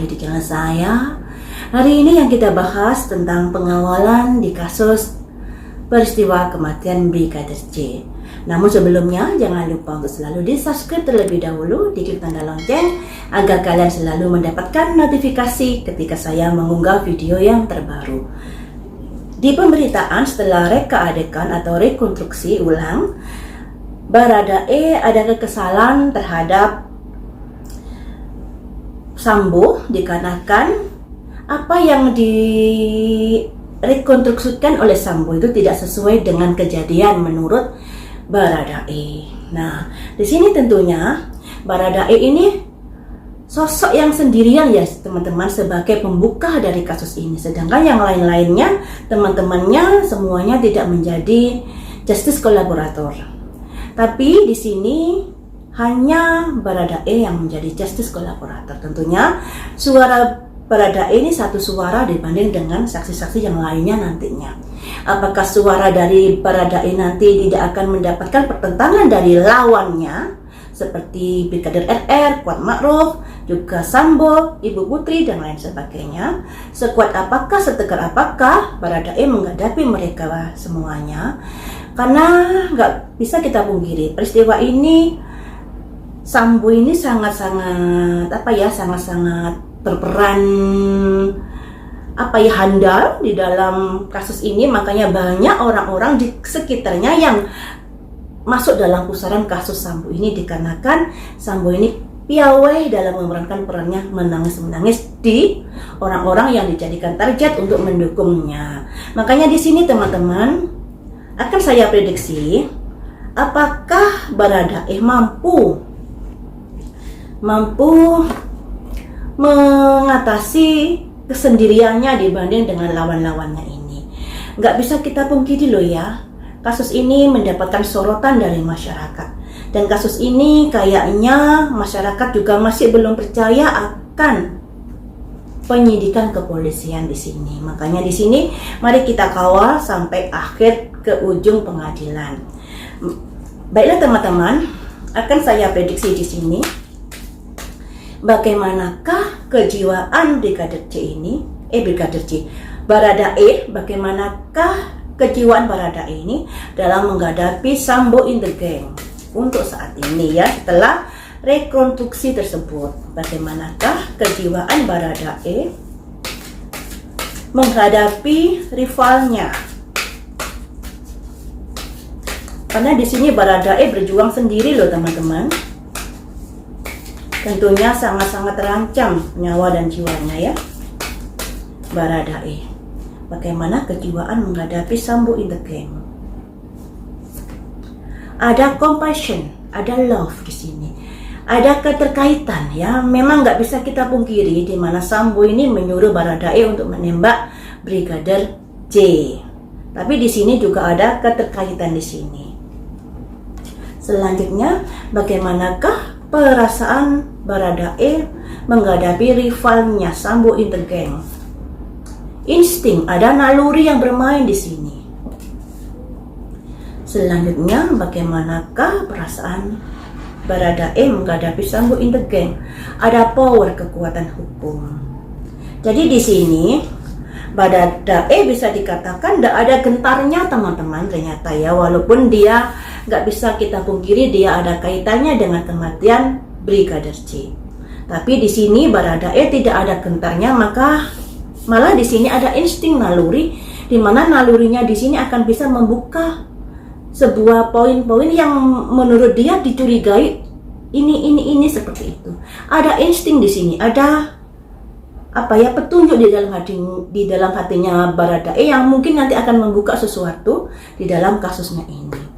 kembali di channel saya. Hari ini yang kita bahas tentang pengawalan di kasus peristiwa kematian Brigadir J. Namun sebelumnya jangan lupa untuk selalu di subscribe terlebih dahulu, diklik tanda lonceng agar kalian selalu mendapatkan notifikasi ketika saya mengunggah video yang terbaru. Di pemberitaan setelah reka adegan atau rekonstruksi ulang, Baradae ada kekesalan terhadap Sambo dikarenakan apa yang direkonstruksikan oleh Sambo itu tidak sesuai dengan kejadian menurut Baradae. Nah, di sini tentunya Baradae ini sosok yang sendirian ya teman-teman sebagai pembuka dari kasus ini, sedangkan yang lain-lainnya teman-temannya semuanya tidak menjadi justice kolaborator. Tapi di sini hanya Baradae yang menjadi justice kolaborator. Tentunya suara Baradae ini satu suara dibanding dengan saksi-saksi yang lainnya nantinya. Apakah suara dari Baradae nanti tidak akan mendapatkan pertentangan dari lawannya seperti Brigadir RR, Kuat Ma'ruf, juga Sambo, Ibu Putri dan lain sebagainya? Sekuat apakah, setegar apakah Baradae menghadapi mereka semuanya? Karena nggak bisa kita pungkiri peristiwa ini Sambo ini sangat-sangat sangat-sangat berperan handal di dalam kasus ini, makanya banyak orang-orang di sekitarnya yang masuk dalam pusaran kasus Sambo ini dikarenakan Sambo ini piawai dalam memerankan perannya menangis-menangis di orang-orang yang dijadikan target untuk mendukungnya. Makanya di sini teman-teman akan saya prediksi apakah Baradae mampu mengatasi kesendiriannya dibanding dengan lawan-lawannya ini. Nggak bisa kita pungkiri loh ya, kasus ini mendapatkan sorotan dari masyarakat, dan kasus ini kayaknya masyarakat juga masih belum percaya akan penyidikan kepolisian di sini. Makanya di sini mari kita kawal sampai akhir ke ujung pengadilan. Baiklah teman-teman, akan saya prediksi di sini bagaimanakah kejiwaan Brigadir J ini, Baradae, bagaimanakah kejiwaan Baradae ini dalam menghadapi Sambo in the gang untuk saat ini ya, setelah rekonstruksi tersebut. Bagaimanakah kejiwaan Baradae menghadapi rivalnya? Karena di sini Baradae berjuang sendiri loh teman-teman. Tentunya sangat-sangat terancam nyawa dan jiwanya ya Baradae. Bagaimana kejiwaan menghadapi Sambo in the gang? Ada compassion, ada love di sini, ada keterkaitan ya. Memang nggak bisa kita pungkiri di mana Sambo ini menyuruh Baradae untuk menembak Brigadir J. Tapi di sini juga ada keterkaitan di sini. Selanjutnya, bagaimanakah perasaan Baradae menghadapi rivalnya Sambo in the gang? Insting, ada naluri yang bermain di sini. Selanjutnya, bagaimanakah perasaan Baradae menghadapi Sambo in the gang? Ada power, kekuatan hukum. Jadi di sini Baradae bisa dikatakan tidak ada gentarnya teman-teman ternyata ya, walaupun dia nggak bisa kita pungkiri dia ada kaitannya dengan kematian Brigadir J. Tapi di sini Baradae tidak ada gentarnya, maka malah di sini ada insting naluri, di mana nalurinya di sini akan bisa membuka sebuah poin-poin yang menurut dia dicurigai ini seperti itu. Ada insting di sini, ada petunjuk di dalam hatinya Baradae yang mungkin nanti akan membuka sesuatu di dalam kasusnya ini.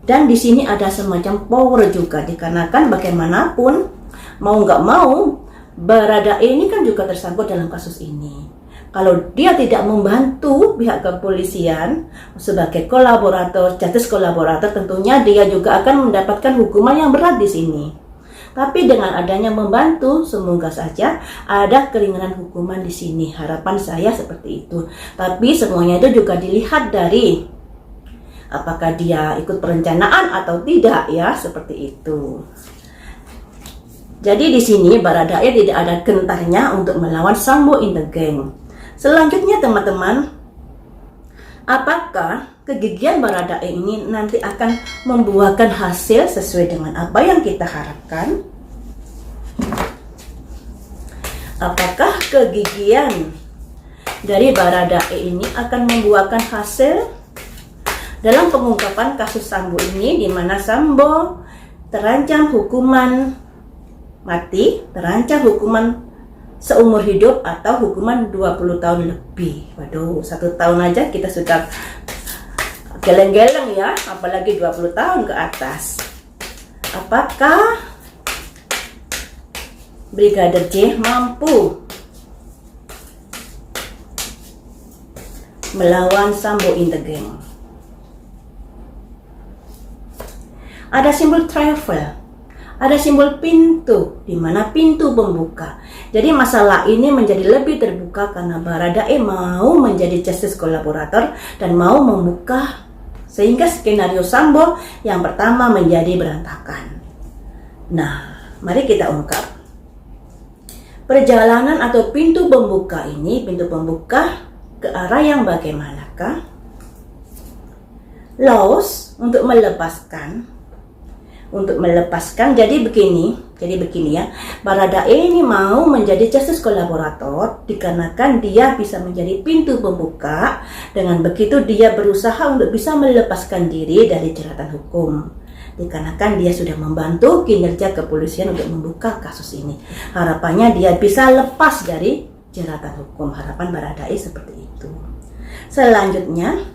Dan di sini ada semacam power juga dikarenakan bagaimanapun mau nggak mau Baradae ini kan juga tersangkut dalam kasus ini. Kalau dia tidak membantu pihak kepolisian sebagai kolaborator, justice kolaborator, tentunya dia juga akan mendapatkan hukuman yang berat di sini. Tapi dengan adanya membantu, semoga saja ada keringanan hukuman di sini. Harapan saya seperti itu. Tapi semuanya itu juga dilihat dari apakah dia ikut perencanaan atau tidak ya, seperti itu. Jadi di sini Baradae tidak ada gentarnya untuk melawan Sambo in the gang. Selanjutnya teman-teman, apakah kegigihan Baradae ini nanti akan membuahkan hasil sesuai dengan apa yang kita harapkan? Apakah kegigihan dari Baradae ini akan membuahkan hasil dalam pengungkapan kasus Sambo ini, di mana Sambo terancam hukuman mati, terancam hukuman seumur hidup atau hukuman 20 tahun lebih. Waduh, 1 tahun aja kita sudah geleng-geleng ya, apalagi 20 tahun ke atas. Apakah Brigadir J mampu melawan Sambo in the gang? Ada simbol travel, ada simbol pintu, di mana pintu pembuka. Jadi masalah ini menjadi lebih terbuka karena Baradae mau menjadi justice kolaborator dan mau membuka sehingga skenario Sambo yang pertama menjadi berantakan. Nah, mari kita ungkap perjalanan atau pintu pembuka ini, pintu pembuka ke arah yang bagaimanakah? Laos untuk melepaskan, jadi begini ya, Baradae ini mau menjadi justice kolaborator dikarenakan dia bisa menjadi pintu pembuka. Dengan begitu dia berusaha untuk bisa melepaskan diri dari jeratan hukum, dikarenakan dia sudah membantu kinerja kepolisian untuk membuka kasus ini. Harapannya dia bisa lepas dari jeratan hukum. Harapan Baradae seperti itu. Selanjutnya,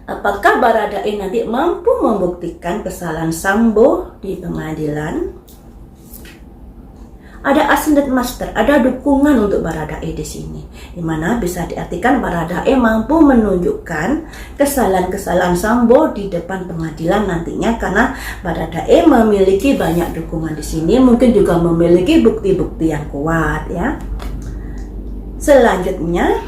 apakah Baradae nanti mampu membuktikan kesalahan Sambo di pengadilan? Ada ascended master, ada dukungan untuk Baradae di sini, di mana bisa diartikan Baradae mampu menunjukkan kesalahan-kesalahan Sambo di depan pengadilan nantinya, karena Baradae memiliki banyak dukungan di sini, mungkin juga memiliki bukti-bukti yang kuat ya. Selanjutnya,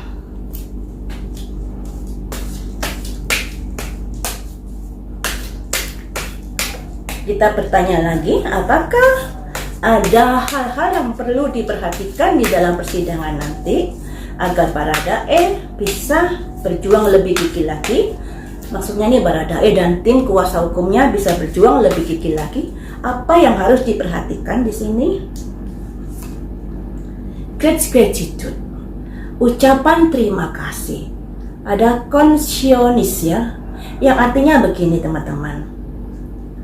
kita bertanya lagi, apakah ada hal-hal yang perlu diperhatikan di dalam persidangan nanti agar Baradae bisa berjuang lebih gigih lagi? Maksudnya nih, Baradae dan tim kuasa hukumnya bisa berjuang lebih gigih lagi. Apa yang harus diperhatikan di sini? Great gratitude, ucapan terima kasih. Ada konsionis ya, yang artinya begini teman-teman.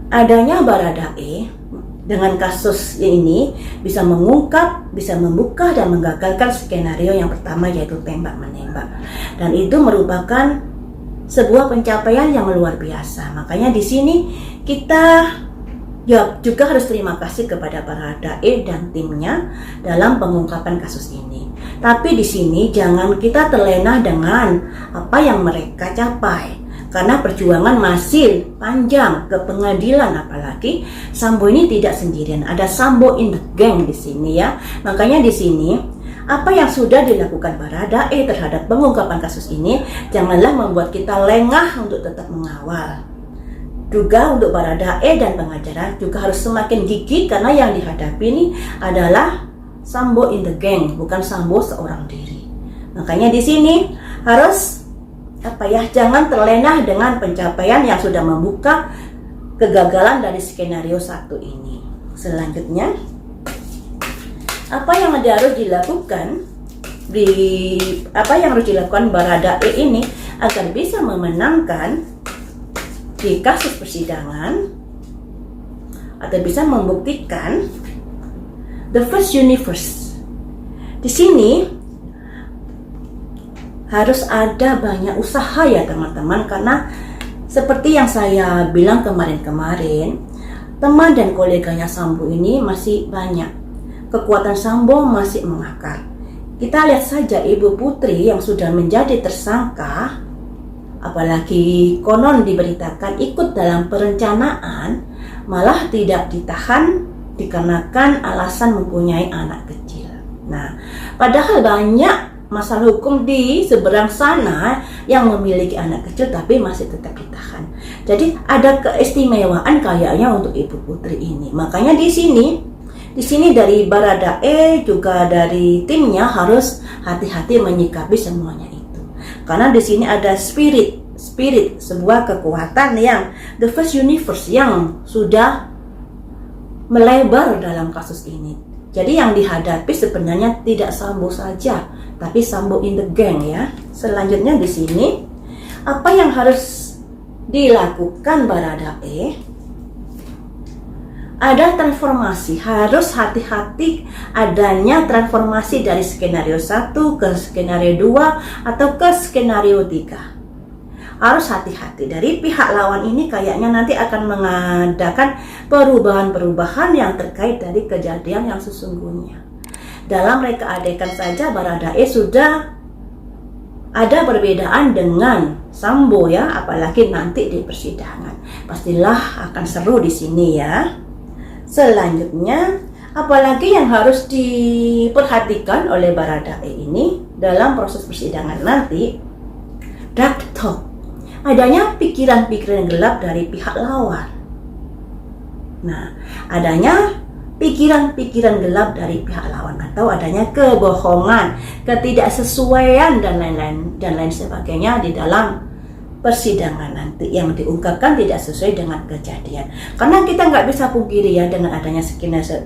Adanya Baradae dengan kasus ini bisa mengungkap, bisa membuka dan menggagalkan skenario yang pertama, yaitu tembak-menembak. Dan itu merupakan sebuah pencapaian yang luar biasa. Makanya di sini kita juga harus terima kasih kepada Baradae dan timnya dalam pengungkapan kasus ini. Tapi di sini jangan kita terlena dengan apa yang mereka capai, karena perjuangan masih panjang ke pengadilan. Apalagi Sambo ini tidak sendirian, ada Sambo in the gang di sini ya. Makanya di sini apa yang sudah dilakukan Baradae terhadap pengungkapan kasus ini janganlah membuat kita lengah untuk tetap mengawal. Juga untuk Baradae dan pengacara juga harus semakin gigih, karena yang dihadapi ini adalah Sambo in the gang, bukan Sambo seorang diri. Makanya di sini harus jangan terlena dengan pencapaian yang sudah membuka kegagalan dari skenario 1 ini. Selanjutnya, apa yang harus dilakukan Baradae ini agar bisa memenangkan di kasus persidangan atau bisa membuktikan the first universe. Di sini harus ada banyak usaha ya teman-teman, karena seperti yang saya bilang kemarin-kemarin, teman dan koleganya Sambo ini masih banyak. Kekuatan Sambo masih mengakar. Kita lihat saja Ibu Putri yang sudah menjadi tersangka, apalagi konon diberitakan ikut dalam perencanaan, malah tidak ditahan dikarenakan alasan mempunyai anak kecil. Nah, padahal banyak masalah hukum di seberang sana yang memiliki anak kecil tapi masih tetap ditahan. Jadi ada keistimewaan kayaknya untuk Ibu Putri ini. Makanya di sini dari Baradae juga dari timnya harus hati-hati menyikapi semuanya itu. Karena di sini ada spirit sebuah kekuatan yang the first universe yang sudah melebar dalam kasus ini. Jadi yang dihadapi sebenarnya tidak Sambo saja, tapi Sambo in the gang ya. Selanjutnya di sini apa yang harus dilakukan Baradae? Ada transformasi, harus hati-hati adanya transformasi dari skenario 1 ke skenario 2 atau ke skenario 3. Harus hati-hati, dari pihak lawan ini kayaknya nanti akan mengadakan perubahan-perubahan yang terkait dari kejadian yang sesungguhnya. Dalam reka adegan saja Baradae sudah ada perbedaan dengan Sambo ya, apalagi nanti di persidangan. Pastilah akan seru di sini ya. Selanjutnya, apalagi yang harus diperhatikan oleh Baradae ini dalam proses persidangan nanti, dark thought. Adanya pikiran-pikiran gelap dari pihak lawan. Nah, adanya pikiran-pikiran gelap dari pihak lawan atau adanya kebohongan, ketidaksesuaian dan lain sebagainya di dalam persidangan nanti yang diungkapkan tidak sesuai dengan kejadian. Karena kita nggak bisa pungkiri ya, dengan adanya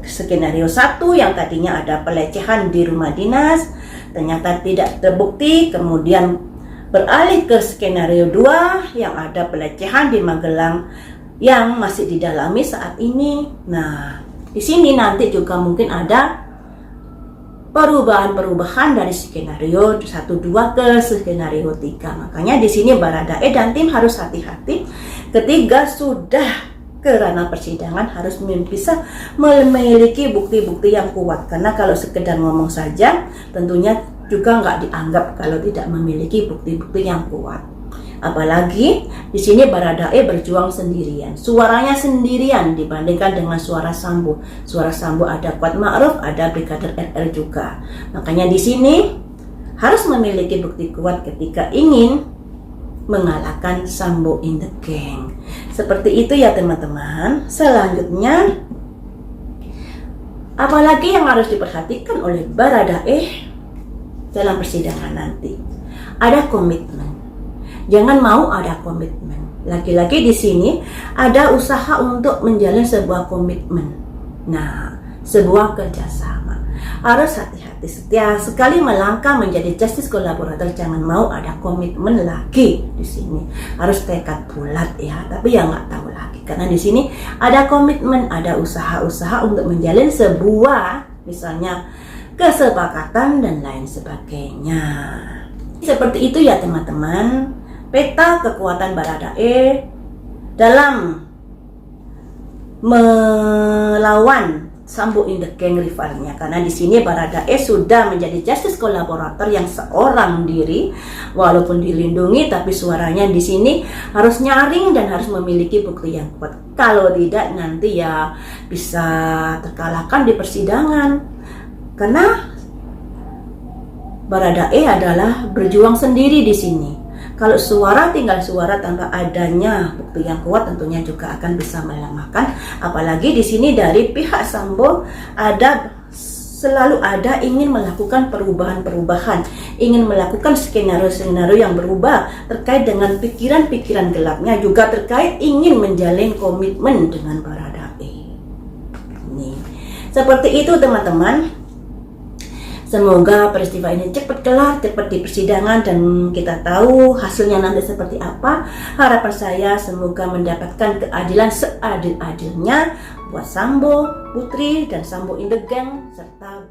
skenario 1 yang tadinya ada pelecehan di rumah dinas, ternyata tidak terbukti, kemudian beralih ke skenario 2 yang ada pelecehan di Magelang yang masih didalami saat ini. Nah, di sini nanti juga mungkin ada perubahan-perubahan dari skenario 1-2 ke skenario 3. Makanya di sini Baradae dan tim harus hati-hati ketika sudah ke ranah persidangan, harus bisa memiliki bukti-bukti yang kuat. Karena kalau sekedar ngomong saja tentunya juga nggak dianggap kalau tidak memiliki bukti-bukti yang kuat. Apalagi di sini Baradae berjuang sendirian, suaranya sendirian dibandingkan dengan suara Sambo. Suara Sambo ada Kuat Ma'ruf, ada Brigadir RR juga. Makanya di sini harus memiliki bukti kuat ketika ingin mengalahkan Sambo in the gang. Seperti itu ya teman-teman. Selanjutnya, apalagi yang harus diperhatikan oleh Baradae dalam persidangan nanti, ada komitmen. Jangan mau ada komitmen. Lagi-lagi di sini ada usaha untuk menjalin sebuah komitmen. Nah, sebuah kerjasama. Harus hati-hati setiap sekali melangkah menjadi justice collaborator, jangan mau ada komitmen lagi di sini. Harus tekad bulat ya, tapi ya nggak tahu lagi. Karena di sini ada komitmen, ada usaha-usaha untuk menjalin sebuah misalnya kesepakatan dan lain sebagainya. Seperti itu ya teman-teman, peta kekuatan Baradae dalam melawan Sambo in the gang rivalnya. Karena di sini Baradae sudah menjadi justice collaborator yang seorang diri, walaupun dilindungi tapi suaranya di sini harus nyaring dan harus memiliki bukti yang kuat. Kalau tidak nanti ya bisa terkalahkan di persidangan. Karena Baradae adalah berjuang sendiri di sini. Kalau suara tinggal suara tanpa adanya bukti yang kuat tentunya juga akan bisa melemahkan. Apalagi di sini dari pihak Sambo selalu ada ingin melakukan perubahan-perubahan, ingin melakukan skenario-skenario yang berubah terkait dengan pikiran-pikiran gelapnya, juga terkait ingin menjalin komitmen dengan Baradae. Nih, seperti itu teman-teman. Semoga peristiwa ini cepat kelar, cepat di persidangan dan kita tahu hasilnya nanti seperti apa. Harapan saya semoga mendapatkan keadilan seadil-adilnya buat Sambo, Putri, dan Sambo in the gang serta